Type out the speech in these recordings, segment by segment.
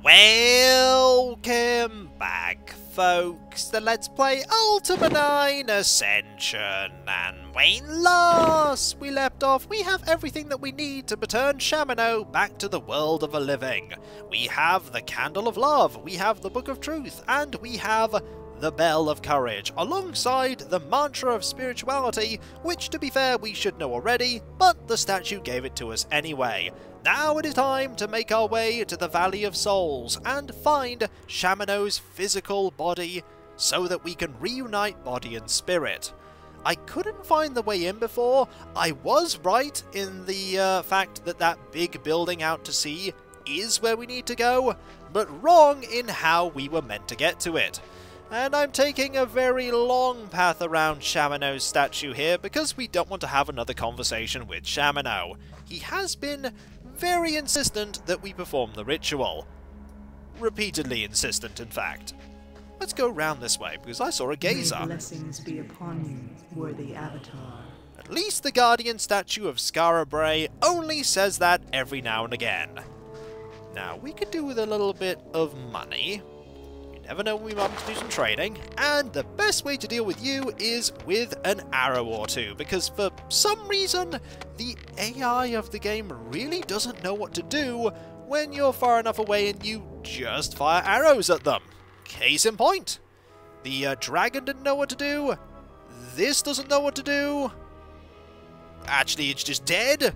Welcome back, folks, to Let's Play Ultima 9 Ascension. And when last we left off, we have everything that we need to return Shamino back to the world of the living. We have the Candle of Love, we have the Book of Truth, and we have the Bell of Courage, alongside the Mantra of Spirituality, which, to be fair, we should know already, but the statue gave it to us anyway. Now it is time to make our way to the Valley of Souls and find Shamino's physical body so that we can reunite body and spirit. I couldn't find the way in before. I was right in the fact that that big building out to sea is where we need to go, but wrong in how we were meant to get to it. And I'm taking a very long path around Shamino's statue here because we don't want to have another conversation with Shamino. He has been very insistent that we perform the ritual. Repeatedly insistent, in fact. Let's go round this way, because I saw a gazer. May blessings be upon you, worthy avatar. At least the guardian statue of Skara Brae only says that every now and again. Now, we could do with a little bit of money. You never know when we might do some trading. And the best way to deal with you is with an arrow or two, because for some reason, the AI of the game really doesn't know what to do when you're far enough away and you just fire arrows at them. Case in point. The dragon didn't know what to do. This doesn't know what to do. Actually, it's just dead.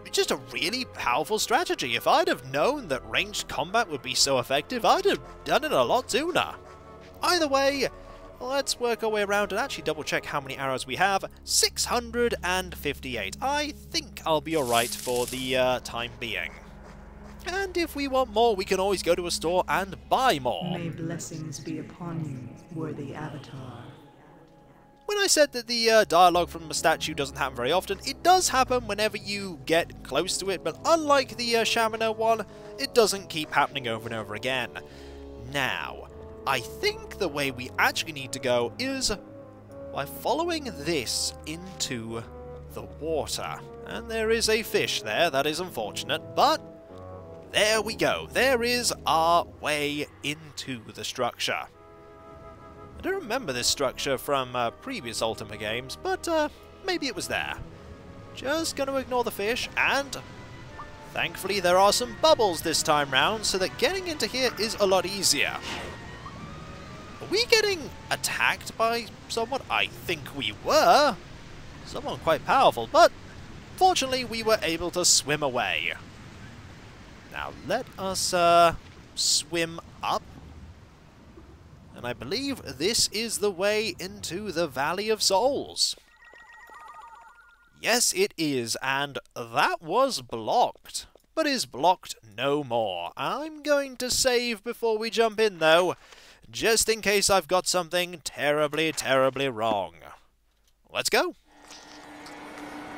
It's just a really powerful strategy. If I'd have known that ranged combat would be so effective, I'd have done it a lot sooner. Either way, let's work our way around and actually double check how many arrows we have. 658. I think I'll be alright for the time being. And if we want more, we can always go to a store and buy more. May blessings be upon you, worthy avatar. When I said that the dialogue from the statue doesn't happen very often, it does happen whenever you get close to it, but unlike the Shamino one, it doesn't keep happening over and over again. Now, I think the way we actually need to go is by following this into the water. And there is a fish there, that is unfortunate, but there we go. There is our way into the structure. I don't remember this structure from previous Ultima games, but maybe it was there. Just going to ignore the fish, and thankfully there are some bubbles this time round, so that getting into here is a lot easier. Are we getting attacked by someone? I think we were. Someone quite powerful, but fortunately we were able to swim away. Now let us swim up. And I believe this is the way into the Valley of Souls. Yes, it is, and that was blocked, but is blocked no more. I'm going to save before we jump in, though, just in case I've got something terribly, terribly wrong. Let's go.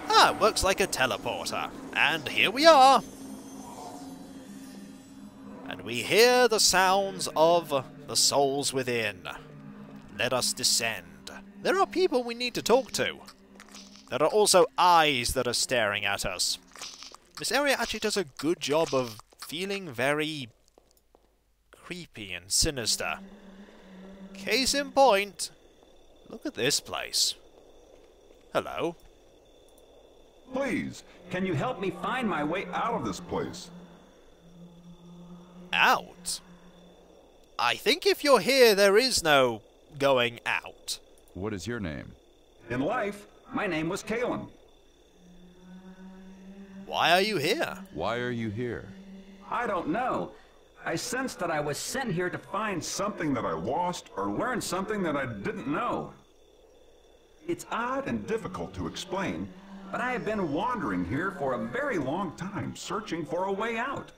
Ah, it works like a teleporter. And here we are. And we hear the sounds of the souls within. Let us descend. There are people we need to talk to. There are also eyes that are staring at us. This area actually does a good job of feeling very creepy and sinister. Case in point, look at this place. Hello. Please, can you help me find my way out of this place? Out? I think if you're here, there is no going out. What is your name? In life, my name was Kalen. Why are you here? Why are you here? I don't know. I sensed that I was sent here to find something that I lost or learn something that I didn't know. It's odd and difficult to explain, but I have been wandering here for a very long time, searching for a way out.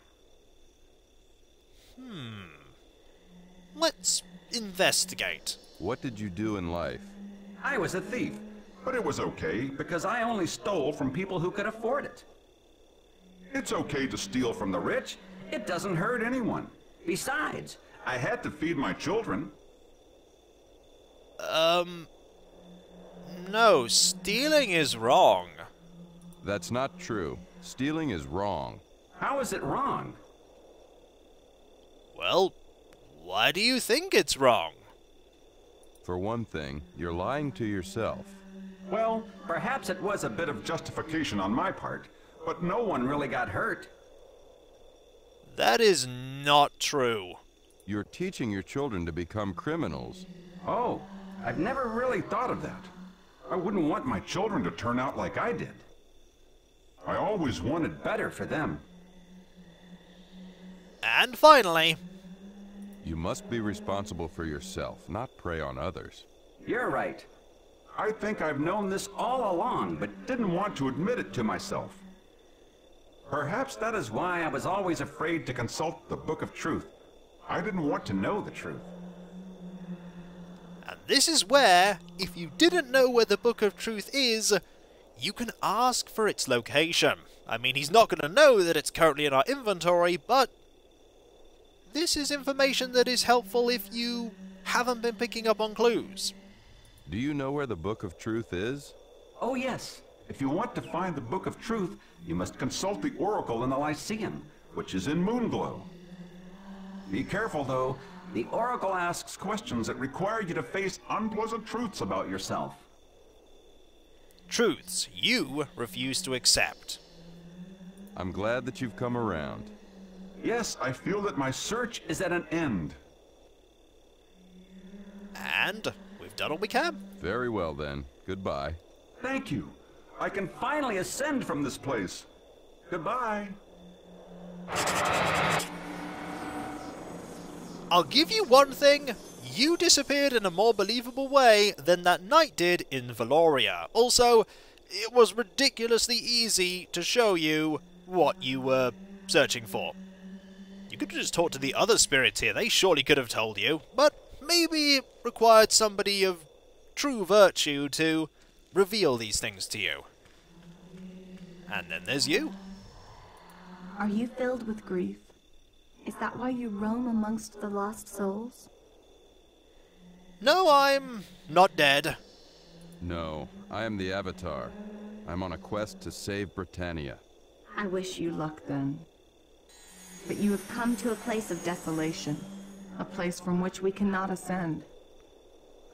Let's investigate. What did you do in life? I was a thief, but it was okay because I only stole from people who could afford it. It's okay to steal from the rich. It doesn't hurt anyone. Besides, I had to feed my children. No, stealing is wrong. That's not true. Stealing is wrong. How is it wrong? Why do you think it's wrong? For one thing, you're lying to yourself. Well, perhaps it was a bit of justification on my part, but no one really got hurt. That is not true. You're teaching your children to become criminals. Oh, I've never really thought of that. I wouldn't want my children to turn out like I did. I always wanted better for them. And finally, You must be responsible for yourself, not prey on others. You're right. I think I've known this all along, but didn't want to admit it to myself. Perhaps that is why I was always afraid to consult the Book of Truth. I didn't want to know the truth. and this is where, if you didn't know where the Book of Truth is, you can ask for its location. I mean, he's not going to know that it's currently in our inventory, but this is information that is helpful if you haven't been picking up on clues. Do you know where the Book of Truth is? Oh yes, if you want to find the Book of Truth, you must consult the Oracle in the Lyceum, which is in Moonglow. Be careful though, the Oracle asks questions that require you to face unpleasant truths about yourself. Truths you refuse to accept. I'm glad that you've come around. Yes, I feel that my search is at an end. And we've done all we can. Very well then. Goodbye. Thank you. I can finally ascend from this place. Goodbye. I'll give you one thing. You disappeared in a more believable way than that knight did in Valoria. Also, it was ridiculously easy to show you what you were searching for. You could have just talked to the other spirits here. They surely could have told you. But maybe it required somebody of true virtue to reveal these things to you. And then there's you. Are you filled with grief? Is that why you roam amongst the lost souls? No, I'm not dead. No, I am the Avatar. I'm on a quest to save Britannia. I wish you luck then. But you have come to a place of desolation. A place from which we cannot ascend.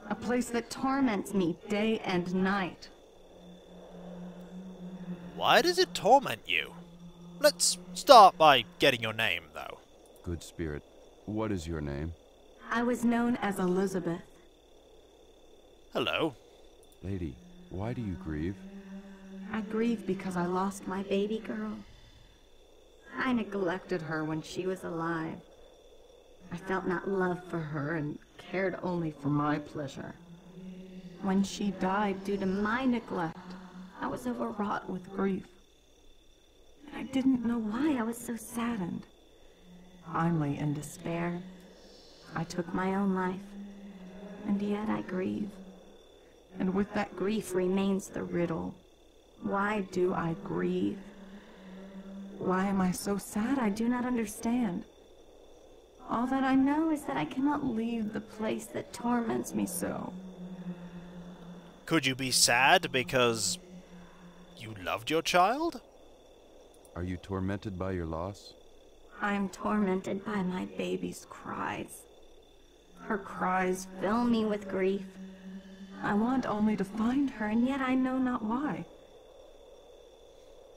A place that torments me day and night. Why does it torment you? Let's start by getting your name, though. Good spirit, what is your name? I was known as Elizabeth. Hello. Lady, why do you grieve? I grieve because I lost my baby girl. I neglected her when she was alive. I felt not love for her and cared only for my pleasure. When she died due to my neglect, I was overwrought with grief. And I didn't know why I was so saddened. Finally, in despair, I took my own life, and yet I grieve. And with that grief remains the riddle. Why do I grieve? Why am I so sad? I do not understand. All that I know is that I cannot leave the place that torments me so. Could you be sad because you loved your child? Are you tormented by your loss? I am tormented by my baby's cries. Her cries fill me with grief. I want only to find her, and yet I know not why.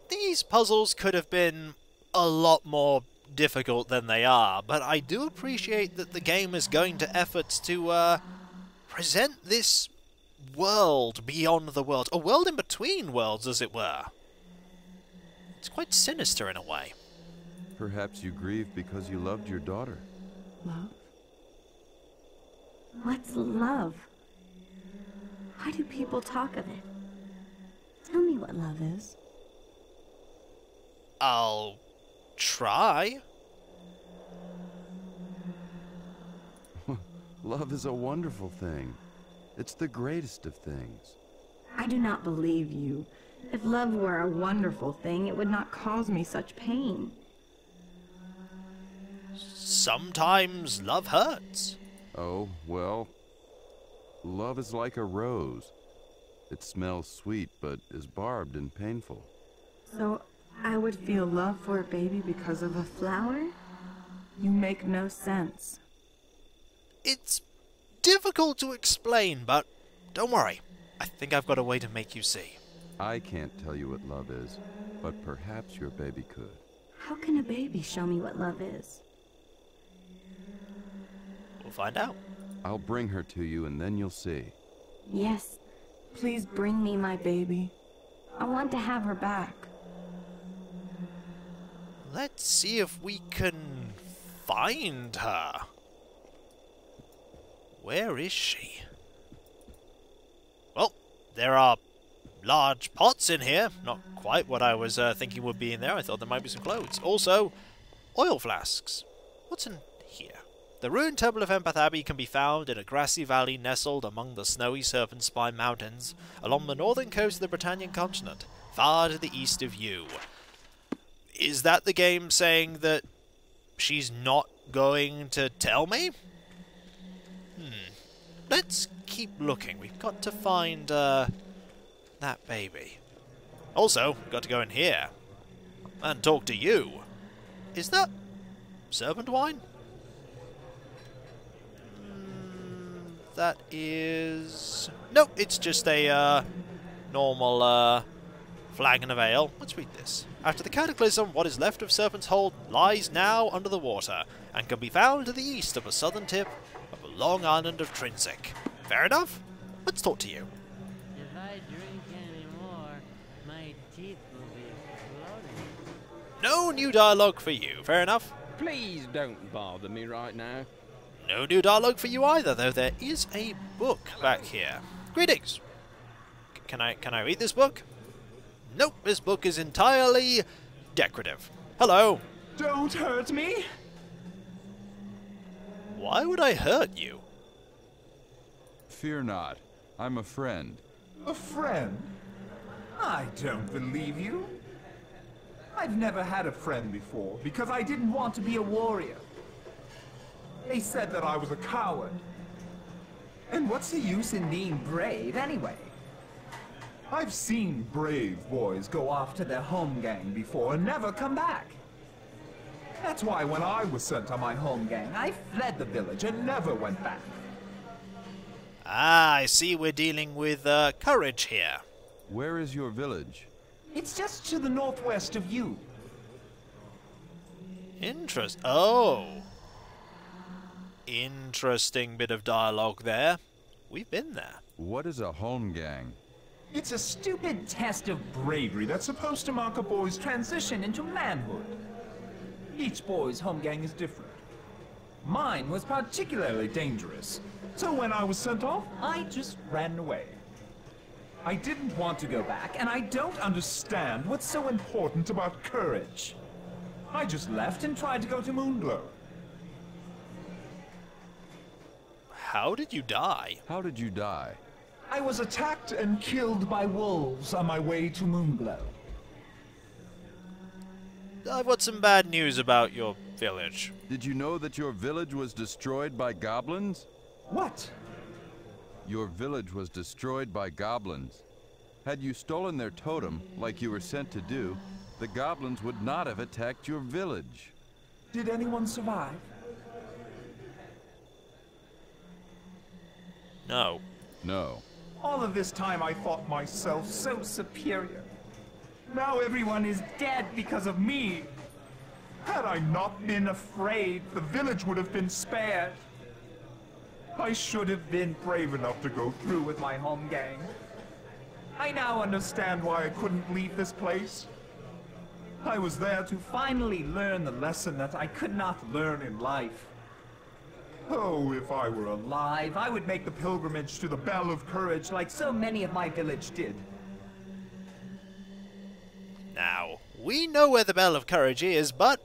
These puzzles could have been a lot more difficult than they are, but I do appreciate that the game is going to efforts to present this world beyond the world, a world in between worlds, as it were. It's quite sinister in a way. Perhaps you grieve because you loved your daughter. Love? What's love? Why do people talk of it? Tell me what love is. I'll try. Love is a wonderful thing. It's the greatest of things. I do not believe you. If love were a wonderful thing, it would not cause me such pain. Sometimes love hurts. Oh, well, love is like a rose. It smells sweet, but is barbed and painful. So, I would feel love for a baby because of a flower? You make no sense. It's difficult to explain, but don't worry. I think I've got a way to make you see. I can't tell you what love is, but perhaps your baby could. How can a baby show me what love is? We'll find out. I'll bring her to you and then you'll see. Yes, please bring me my baby. I want to have her back. Let's see if we can find her. Where is she? Well, there are large pots in here. Not quite what I was thinking would be in there. I thought there might be some clothes. Also, oil flasks. What's in here? The ruined temple of Empath Abbey can be found in a grassy valley nestled among the snowy Serpent Spine Mountains along the northern coast of the Britannian continent, far to the east of you. Is that the game saying that she's not going to tell me? Let's keep looking. We've got to find that baby. Also, we've got to go in here and talk to you. Is that serpent wine? That is... Nope, it's just a normal flagon of ale. Let's read this. After the Cataclysm, what is left of Serpent's Hold lies now under the water, and can be found to the east of the southern tip of the long island of Trinsic. Fair enough? Let's talk to you. If I drink any more, my teeth will be exploding. No new dialogue for you. Fair enough? Please don't bother me right now. No new dialogue for you either, though there is a book back here. Greetings. Can I read this book? Nope, this book is entirely decorative. Hello. Don't hurt me! Why would I hurt you? Fear not. I'm a friend. A friend? I don't believe you. I've never had a friend before because I didn't want to be a warrior. They said that I was a coward. And what's the use in being brave anyway? I've seen brave boys go off to their home gang before and never come back. That's why when I was sent on my home gang, I fled the village and never went back. Ah, I see we're dealing with courage here. Where is your village? It's just to the northwest of you. Oh. Interesting bit of dialogue there. We've been there. What is a home gang? It's a stupid test of bravery that's supposed to mark a boy's transition into manhood. Each boy's home gang is different. Mine was particularly dangerous, so when I was sent off, I just ran away. I didn't want to go back, and I don't understand what's so important about courage. I just left and tried to go to Moonglow. How did you die? How did you die? I was attacked and killed by wolves on my way to Moonglow. I've got some bad news about your village. Did you know that your village was destroyed by goblins? What? Your village was destroyed by goblins. Had you stolen their totem, like you were sent to do, the goblins would not have attacked your village. Did anyone survive? No. No. All of this time I thought myself so superior. Now everyone is dead because of me. Had I not been afraid, the village would have been spared. I should have been brave enough to go through with my home gang. I now understand why I couldn't leave this place. I was there to finally learn the lesson that I could not learn in life. Oh, if I were alive, I would make the pilgrimage to the Bell of Courage like so many of my village did. Now, we know where the Bell of Courage is, but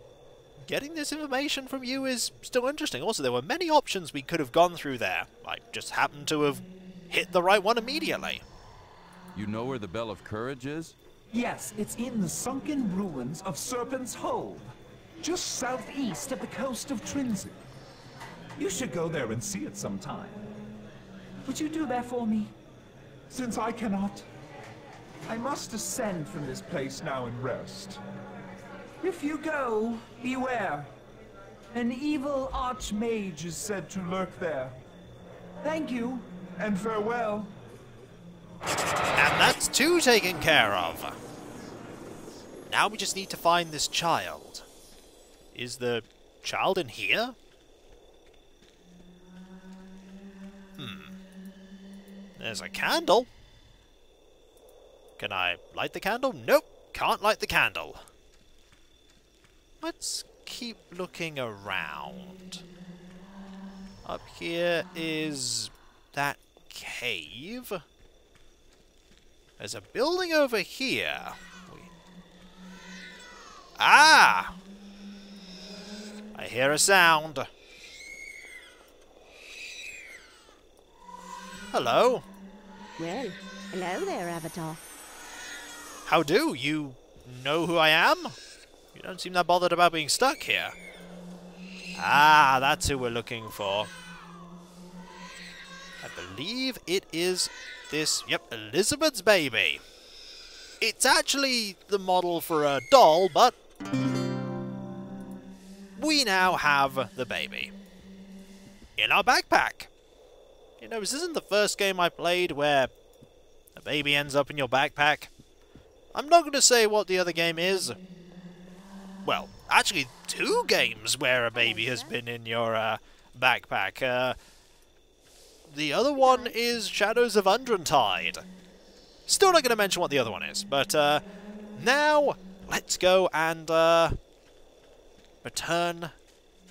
getting this information from you is still interesting. Also, there were many options we could have gone through there. I just happened to have hit the right one immediately. You know where the Bell of Courage is? Yes, it's in the sunken ruins of Serpent's Hold, just southeast of the coast of Trinsic. You should go there and see it sometime. Would you do that for me? Since I cannot, I must ascend from this place now and rest. If you go, beware. An evil archmage is said to lurk there. Thank you, and farewell. And that's 2 taken care of. Now we just need to find this child. Is the child in here? There's a candle. Can I light the candle? Nope, can't light the candle. Let's keep looking around. Up here is that cave. There's a building over here. Ah! I hear a sound. Hello. Well, hello there, Avatar. How do? You know who I am? You don't seem that bothered about being stuck here. Ah, that's who we're looking for. I believe it is this, yep, Elizabeth's baby. It's actually the model for a doll, but we now have the baby in our backpack. You know, this isn't the first game I played where a baby ends up in your backpack. I'm not going to say what the other game is. Well, actually, 2 games where a baby has been in your backpack. The other one is Shadows of Untitled. Still not going to mention what the other one is, but now let's go and return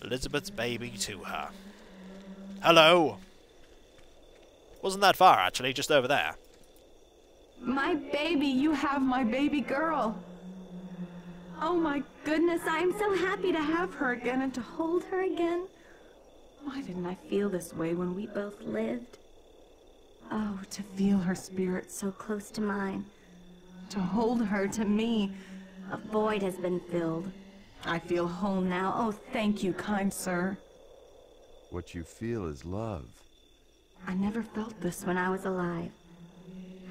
Elizabeth's baby to her. Hello. Wasn't that far, actually, just over there. My baby, you have my baby girl. Oh my goodness, I'm so happy to have her again and to hold her again. Why didn't I feel this way when we both lived? Oh, to feel her spirit so close to mine. To hold her to me. A void has been filled. I feel whole now. Oh, thank you, kind sir. What you feel is love. I never felt this when I was alive.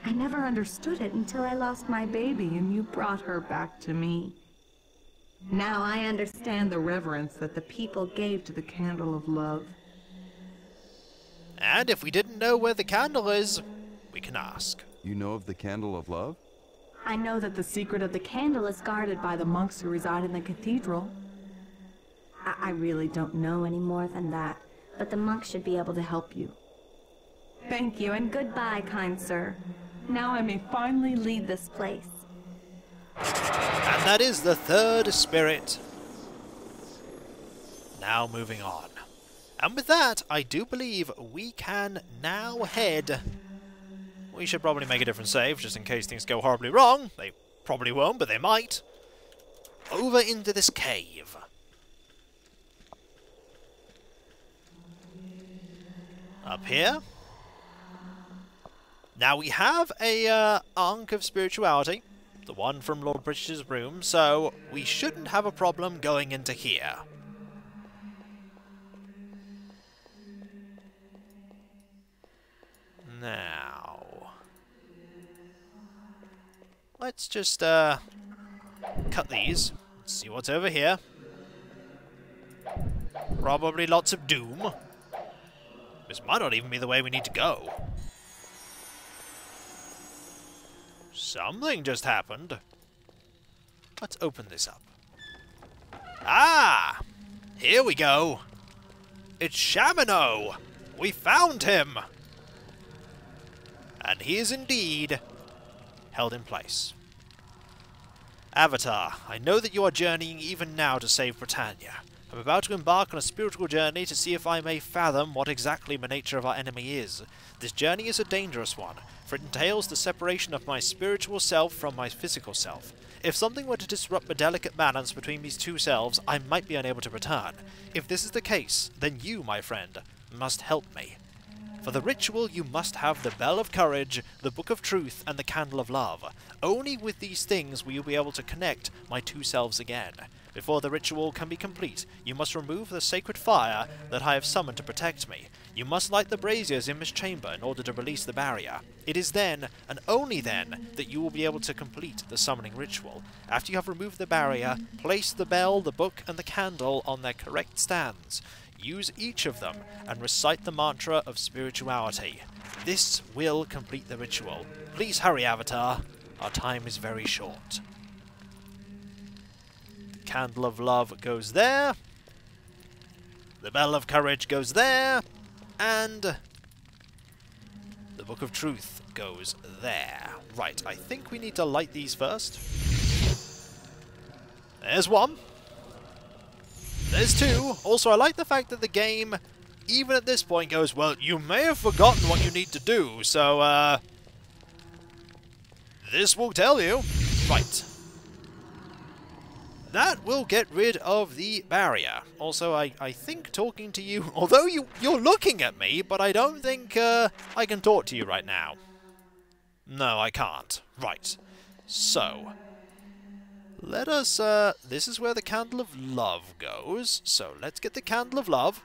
I never understood it until I lost my baby and you brought her back to me. Now I understand the reverence that the people gave to the candle of love. And if we didn't know where the candle is, we can ask. You know of the candle of love? I know that the secret of the candle is guarded by the monks who reside in the cathedral. I really don't know any more than that, but the monks should be able to help you. Thank you, and goodbye, kind sir. Now I may finally leave this place. And that is the 3rd spirit. Now moving on. And with that, I do believe we can now head... We should probably make a different save, just in case things go horribly wrong. They probably won't, but they might. Over into this cave. Up here. Now we have a Ankh of Spirituality, the one from Lord British's room, so we shouldn't have a problem going into here. Now, let's just cut these, see what's over here. Probably lots of doom. This might not even be the way we need to go. Something just happened. Let's open this up. Ah! Here we go. It's Shamino! We found him! And he is indeed held in place. Avatar, I know that you are journeying even now to save Britannia. I'm about to embark on a spiritual journey to see if I may fathom what exactly the nature of our enemy is. This journey is a dangerous one, for it entails the separation of my spiritual self from my physical self. If something were to disrupt the delicate balance between these 2 selves, I might be unable to return. If this is the case, then you, my friend, must help me. For the ritual, you must have the Bell of Courage, the Book of Truth, and the Candle of Love. Only with these things will you be able to connect my 2 selves again. Before the ritual can be complete, you must remove the sacred fire that I have summoned to protect me. You must light the braziers in this chamber in order to release the barrier. It is then, and only then, that you will be able to complete the summoning ritual. After you have removed the barrier, place the bell, the book, and the candle on their correct stands. Use each of them, and recite the mantra of spirituality. This will complete the ritual. Please hurry, Avatar. Our time is very short. The candle of love goes there. The bell of courage goes there. And the book of truth goes there. Right, I think we need to light these first. There's one. There's two. Also, I like the fact that the game, even at this point, goes, well, you may have forgotten what you need to do, so, this will tell you. Right. That will get rid of the barrier. Also, I think talking to you, although you're looking at me, but I don't think I can talk to you right now. No, I can't. Right. So, let us, this is where the candle of love goes. So, let's get the candle of love.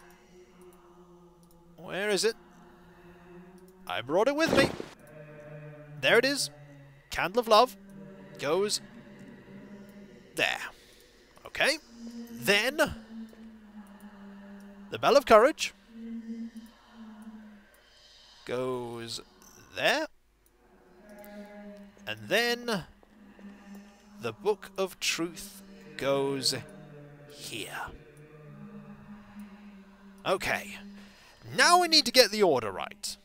Where is it? I brought it with me. There it is. Candle of love goes there. Okay, then the bell of courage goes there, and then the book of truth goes here. Okay, now we need to get the order right.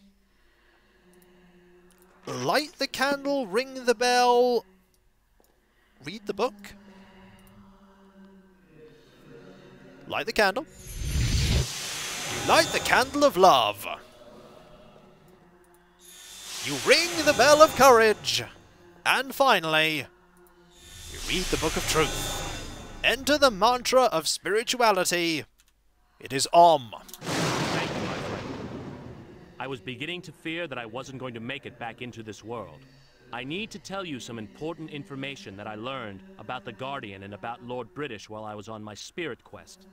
Light the candle, ring the bell, read the book. Light the candle. You light the candle of love. You ring the bell of courage. And finally, you read the book of truth. Enter the mantra of spirituality. It is Om. Thank you, my friend. I was beginning to fear that I wasn't going to make it back into this world. I need to tell you some important information that I learned about the Guardian and about Lord British while I was on my spirit quest.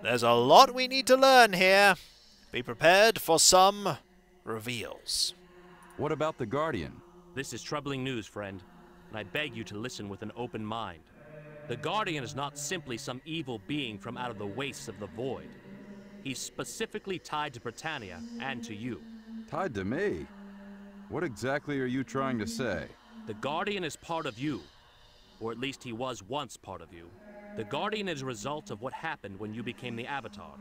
There's a lot we need to learn here. Be prepared for some reveals. What about the Guardian? This is troubling news, friend, and I beg you to listen with an open mind. The Guardian is not simply some evil being from out of the wastes of the void. He's specifically tied to Britannia and to you. Tied to me? What exactly are you trying to say? The Guardian is part of you, or at least he was once part of you. The Guardian is a result of what happened when you became the Avatar.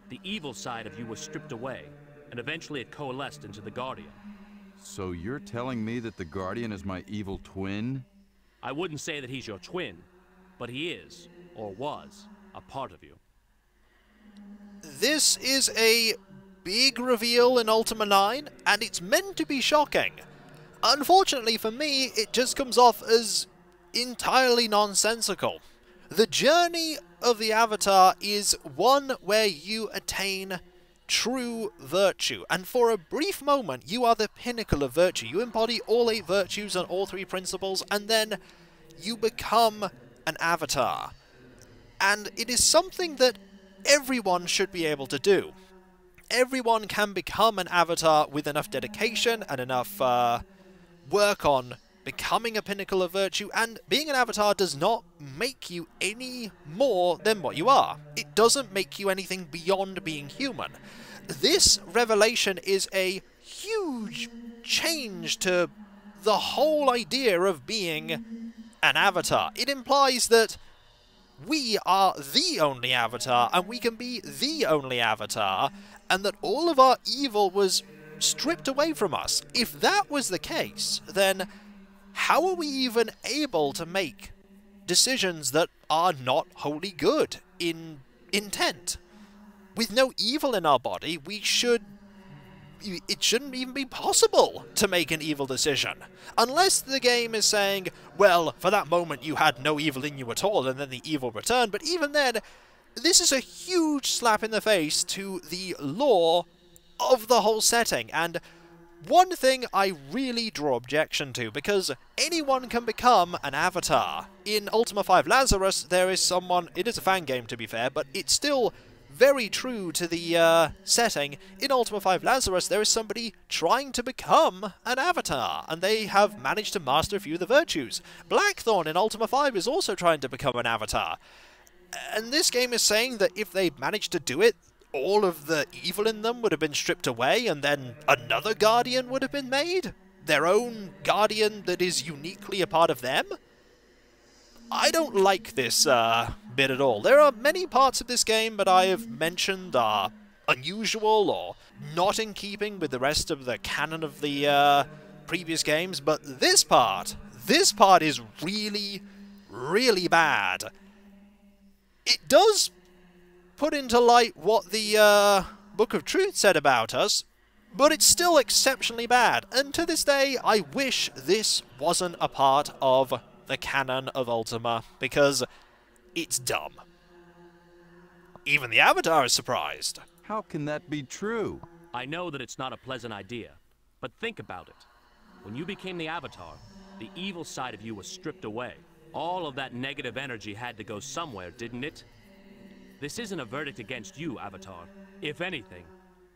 The evil side of you was stripped away, and eventually it coalesced into the Guardian. So you're telling me that the Guardian is my evil twin? I wouldn't say that he's your twin, but he is, or was, a part of you. This is a big reveal in Ultima 9, and it's meant to be shocking. Unfortunately for me, it just comes off as entirely nonsensical. The journey of the Avatar is one where you attain true virtue, and for a brief moment you are the pinnacle of virtue. You embody all 8 virtues and all 3 principles, and then you become an Avatar. And it is something that everyone should be able to do. Everyone can become an Avatar with enough dedication and enough work on becoming a pinnacle of virtue, and being an Avatar does not make you any more than what you are. It doesn't make you anything beyond being human. This revelation is a huge change to the whole idea of being an Avatar. It implies that we are the only Avatar, and we can be the only Avatar, and that all of our evil was stripped away from us. If that was the case, then how are we even able to make decisions that are not wholly good in intent? With no evil in our body, it shouldn't even be possible to make an evil decision. Unless the game is saying, well, for that moment you had no evil in you at all, and then the evil returned. But even then, this is a huge slap in the face to the lore of the whole setting, and one thing I really draw objection to, because anyone can become an avatar. In Ultima 5 Lazarus, there is someone... It is a fan game, to be fair, but it's still very true to the setting. In Ultima 5 Lazarus, there is somebody trying to become an avatar, and they have managed to master a few of the virtues. Blackthorn in Ultima 5 is also trying to become an avatar. And this game is saying that if they managed to do it, all of the evil in them would have been stripped away, and then another guardian would have been made? Their own guardian that is uniquely a part of them? I don't like this bit at all. There are many parts of this game that I have mentioned are unusual or not in keeping with the rest of the canon of the previous games, but this part is really, really bad. It does put into light what the Book of Truth said about us, but it's still exceptionally bad, and to this day I wish this wasn't a part of the canon of Ultima, because it's dumb. Even the Avatar is surprised. How can that be true? I know that it's not a pleasant idea, but think about it. When you became the Avatar, the evil side of you was stripped away. All of that negative energy had to go somewhere, didn't it? This isn't a verdict against you, Avatar. If anything,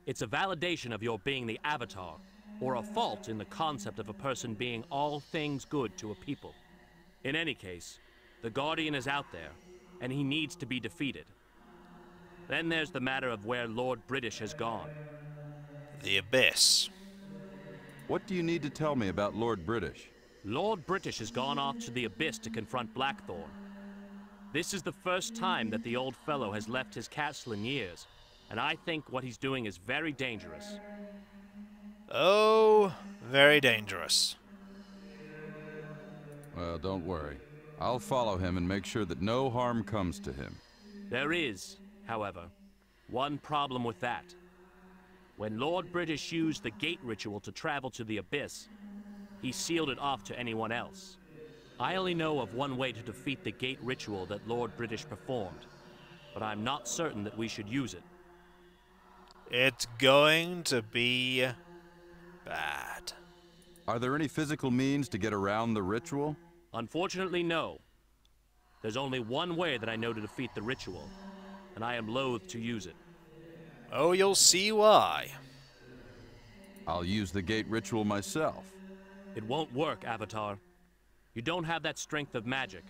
it's a validation of your being the Avatar, or a fault in the concept of a person being all things good to a people. In any case, the Guardian is out there, and he needs to be defeated. Then there's the matter of where Lord British has gone. The Abyss. What do you need to tell me about Lord British? Lord British has gone off to the Abyss to confront Blackthorn. This is the first time that the old fellow has left his castle in years, and I think what he's doing is very dangerous. Oh, very dangerous. Well, don't worry. I'll follow him and make sure that no harm comes to him. There is, however, one problem with that. When Lord British used the gate ritual to travel to the Abyss, he sealed it off to anyone else. I only know of one way to defeat the gate ritual that Lord British performed, but I'm not certain that we should use it. It's going to be bad. Are there any physical means to get around the ritual? Unfortunately, no. There's only one way that I know to defeat the ritual, and I am loath to use it. Oh, you'll see why. I'll use the gate ritual myself. It won't work, Avatar. You don't have that strength of magic.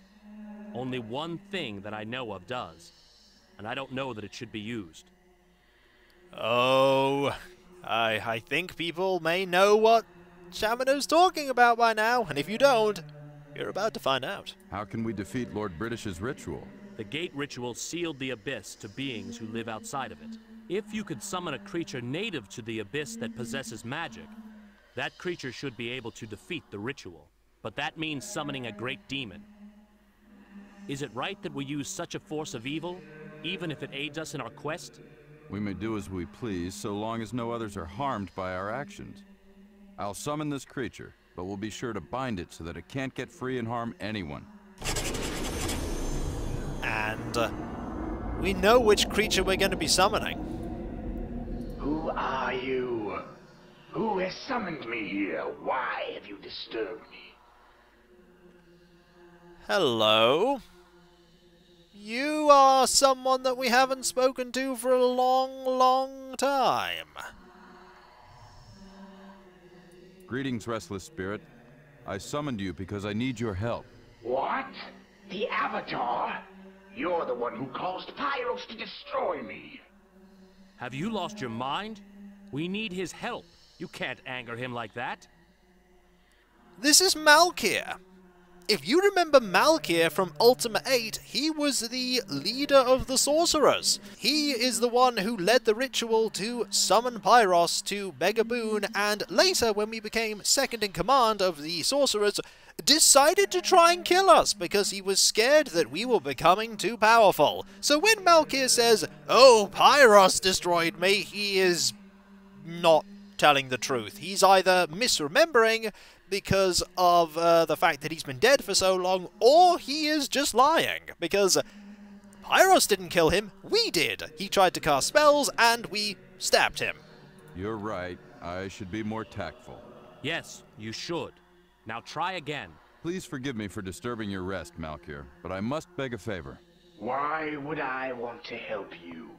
Only one thing that I know of does, and I don't know that it should be used. Oh, I think people may know what Shamino's talking about by now, and if you don't, you're about to find out. How can we defeat Lord British's ritual? The gate ritual sealed the Abyss to beings who live outside of it. If you could summon a creature native to the Abyss that possesses magic, that creature should be able to defeat the ritual. But that means summoning a great demon. Is it right that we use such a force of evil, even if it aids us in our quest? We may do as we please, so long as no others are harmed by our actions. I'll summon this creature, but we'll be sure to bind it so that it can't get free and harm anyone. And we know which creature we're going to be summoning. Who are you? Who has summoned me here? Why have you disturbed me? Hello. You are someone that we haven't spoken to for a long, long time. Greetings, restless spirit. I summoned you because I need your help. What? The Avatar? You're the one who caused Pyros to destroy me. Have you lost your mind? We need his help. You can't anger him like that. This is Malkier. If you remember Malkier from Ultima 8, he was the leader of the sorcerers. He is the one who led the ritual to summon Pyros to beg a boon, and later, when we became second in command of the sorcerers, decided to try and kill us because he was scared that we were becoming too powerful. So when Malkier says, "Oh, Pyros destroyed me," he is not telling the truth. He's either misremembering because of the fact that he's been dead for so long, or he is just lying, because Pyros didn't kill him, we did. He tried to cast spells, and we stabbed him. You're right. I should be more tactful. Yes, you should. Now try again. Please forgive me for disturbing your rest, Malkier, but I must beg a favor. Why would I want to help you?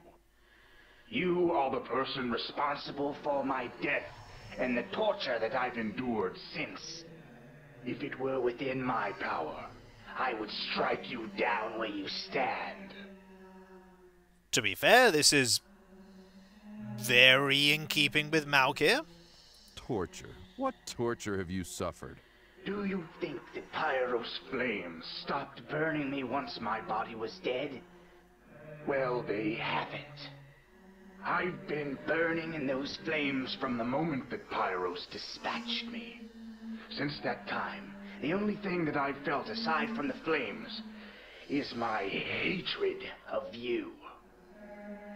You are the person responsible for my death and the torture that I've endured since. If it were within my power, I would strike you down where you stand. To be fair, this is very in keeping with Malkier. Torture? What torture have you suffered? Do you think that Pyro's flames stopped burning me once my body was dead? Well, they haven't. I've been burning in those flames from the moment that Pyros dispatched me. Since that time, the only thing that I've felt aside from the flames is my hatred of you.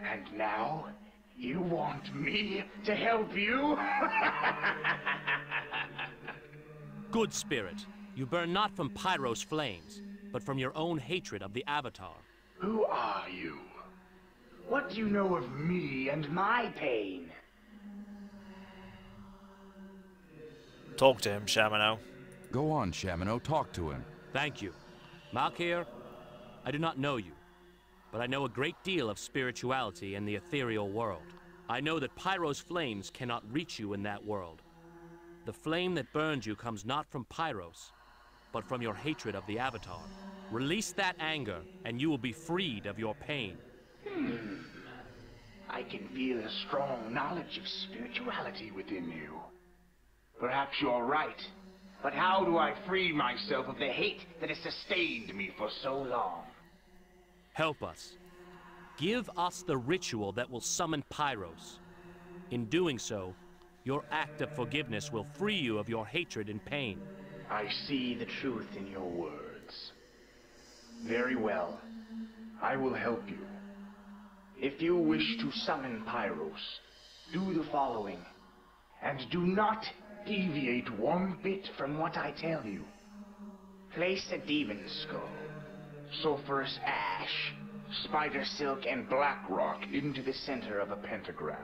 And now, you want me to help you? Good spirit, you burn not from Pyro's flames, but from your own hatred of the Avatar. Who are you? What do you know of me and my pain? Talk to him, Shamino. Go on, Shamino, talk to him. Thank you. Malkier, I do not know you, but I know a great deal of spirituality and the ethereal world. I know that Pyro's flames cannot reach you in that world. The flame that burns you comes not from Pyros, but from your hatred of the Avatar. Release that anger, and you will be freed of your pain. I can feel a strong knowledge of spirituality within you. Perhaps you're right, but how do I free myself of the hate that has sustained me for so long? Help us. Give us the ritual that will summon Pyros. In doing so, your act of forgiveness will free you of your hatred and pain. I see the truth in your words. Very well. I will help you. If you wish to summon Pyros, do the following, and do not deviate one bit from what I tell you. Place a demon skull, sulfurous ash, spider silk, and black rock into the center of a pentagram.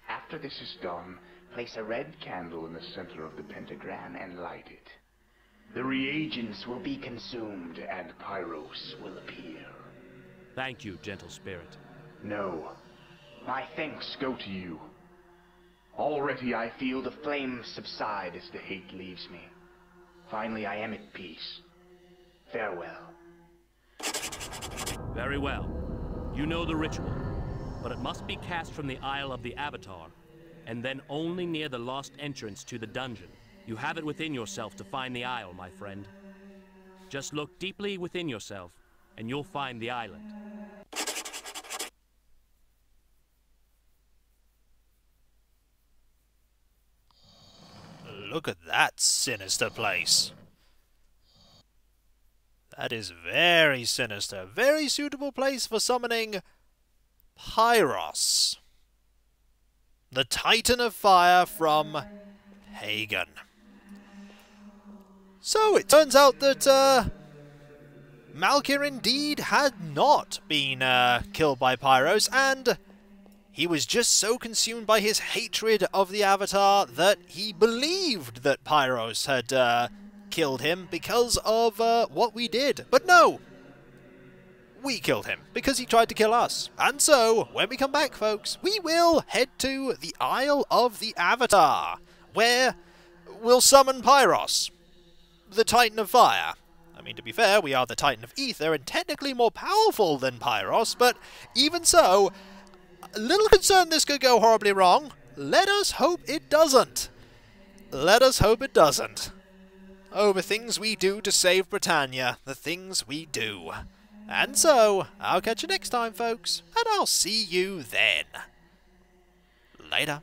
After this is done, place a red candle in the center of the pentagram and light it. The reagents will be consumed and Pyros will appear. Thank you, gentle spirit. No. My thanks go to you. Already I feel the flames subside as the hate leaves me. Finally I am at peace. Farewell. Very well. You know the ritual, but it must be cast from the Isle of the Avatar, and then only near the lost entrance to the dungeon. You have it within yourself to find the isle, my friend. Just look deeply within yourself, and you'll find the island. Look at that sinister place. That is very sinister. Very suitable place for summoning Pyros, the Titan of Fire from Pagan. So it turns out that Malkier indeed had not been killed by Pyros, and he was just so consumed by his hatred of the Avatar that he believed that Pyros had killed him because of what we did. But no! We killed him because he tried to kill us. And so, when we come back, folks, we will head to the Isle of the Avatar, where we'll summon Pyros, the Titan of Fire. I mean, to be fair, we are the Titan of Ether and technically more powerful than Pyros, but even so, a little concerned this could go horribly wrong. Let us hope it doesn't. Let us hope it doesn't. Oh, the things we do to save Britannia, the things we do. And so, I'll catch you next time, folks, and I'll see you then. Later.